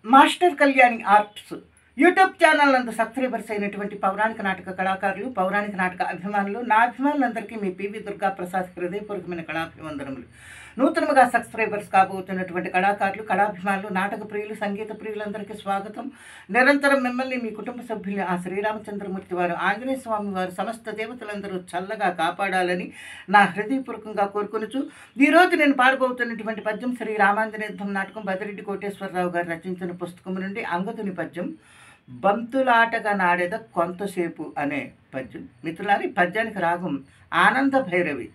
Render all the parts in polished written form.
Master Kalyani arts YouTube channel నందు subscribers అయినటువంటి పౌరాణిక నాటక కళాకారులు, పౌరాణిక నాటక అభిమానులు, నా అభిమానులందరికీ మీ పివి దుర్గా ప్రసాద్ హృదయపూర్వకమైన కళాభివందనములు. నూతనముగా సబ్స్క్రైబర్స్ కాబోతున్నటువంటి కళాకారులు, కళాభిమానులు, నాటక ప్రియులు, సంగీత ప్రియులందరికీ స్వాగతం. నిరంతరం మిమ్మల్ని, మీ కుటుంబ సభ్యుల్ని ఆ శ్రీరామచంద్రమూర్తి వారు, ఆంజనేయ స్వామి వారు, సమస్త దేవతలందరూ చల్లగా కాపాడాలని నా హృదయపూర్వకంగా కోరుకొనుచు, ఈరోజు నేను పాడబోతున్నటువంటి పద్యం శ్రీ రామాంజనేయ యుద్ధం నాటకం బదిరెడ్డి కోటేశ్వరరావు గారు రచించిన పుస్తకం నుండి అంగదుని పద్యం బంతులాటగా నాడెద కొంతసేపు అనే పద్యం. మిత్రులారి పద్యానికి రాగం ఆనంద భైరవి.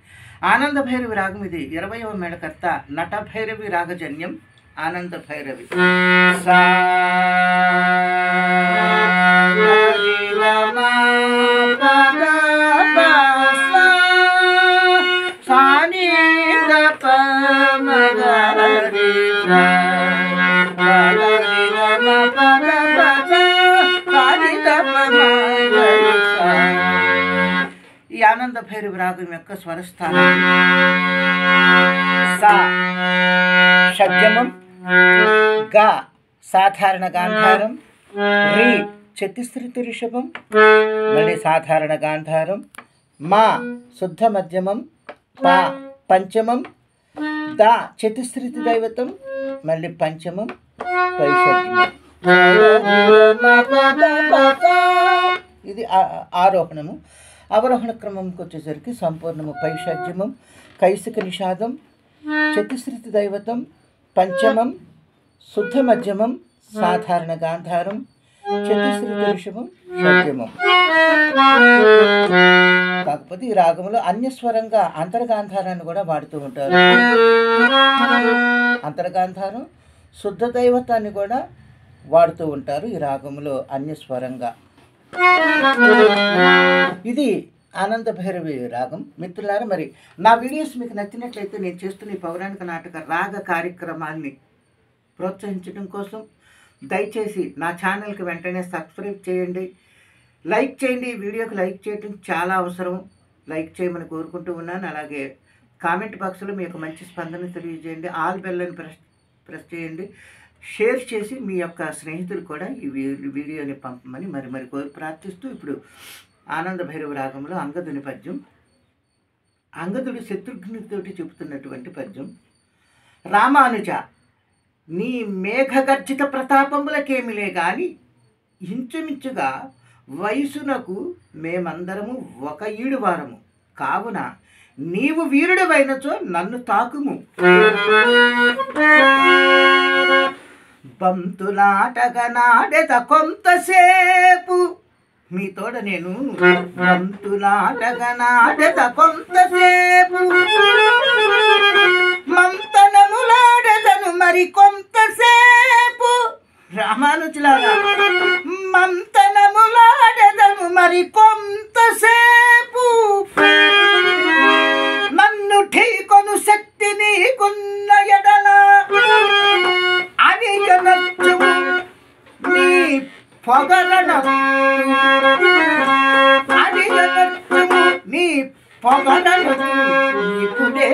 ఆనంద భైరవి రాగం ఇది 20వ మేళకర్త. నట భైరవి రాగజన్యం ఆనంద భైరవి. ఈ ఆనంద భైరవి రాగం యొక్క స్వరస్థానం సా షడ్జమం, గా సాధారణ గాంధారం, రి చతుశ్రుతి రిషభం, మళ్ళీ సాధారణ గాంధారం, మా శుద్ధ మధ్యమం, పా పంచమం, దా చతుశ్రుతి దైవతం, మళ్ళీ పంచమం, పైషడ్జమం. ఇది ఆరోహణము. అవరోహణ క్రమంకి వచ్చేసరికి సంపూర్ణము పైషడ్జమం, కైసిక నిషాదం, చతుశ్రుతి దైవతం, పంచమం, శుద్ధ మధ్యమం, సాధారణ గాంధారం, చతుశ్రుతి ఋషభం, షడ్జమం. కాకపోతే ఈ రాగంలో అన్యస్వరంగా అంతర్గాంధారాన్ని కూడా వాడుతూ ఉంటారు. అంతర్గాంధారం, శుద్ధ దైవతాన్ని కూడా వాడుతూ ఉంటారు ఈ రాగంలో అన్యస్వరంగా. ఇది ఆనంద భైరవి రాగం. మిత్రులారా, మరి నా వీడియోస్ మీకు నచ్చినట్లయితే నేను చేస్తున్న ఈ పౌరాణిక నాటక రాగ కార్యక్రమాల్ని ప్రోత్సహించడం కోసం దయచేసి నా ఛానల్కి వెంటనే సబ్స్క్రైబ్ చేయండి, లైక్ చేయండి. ఈ వీడియోకి లైక్ చేయడం చాలా అవసరం. లైక్ చేయమని కోరుకుంటూ ఉన్నాను. అలాగే కామెంట్ బాక్స్లో మీకు మంచి స్పందన తెలియజేయండి. ఆల్ బెల్ అని ప్రెస్ చేయండి. షేర్ చేసి మీ యొక్క స్నేహితులు కూడా ఈ వీడియోని పంపమని మరి కోరి ప్రార్థిస్తూ, ఇప్పుడు ఆనంద భైరవ రాగంలో అంగదుని పద్యం. అంగదుడు శత్రుఘ్నుడితోటి చెబుతున్నటువంటి పద్యం. రామానుజ, నీ మేఘగర్జిత ప్రతాపములకేమిలే గాని ఇంచుమించుగా వయసునకు మేమందరము ఒక ఈడు వారము. కావున నీవు వీరుడివైనచో నన్ను తాకుము. బంతులాటగా నాడెద కొంతసేపు, మీ తోడ నేను బంతులాటగా నాడెద కొంతసేపు, మంతనములాడెదను మరి కొంతసేపు. రామానుజులారా, మంతనములాడెదను మరి కొంతసేపు, నన్ను ఢీకొను శక్తి నీకున్న ఎడల అనియనచ్చుము నీ పొగరనము, అనియనచ్చుము నీ పొగరనము ఇప్పుడే.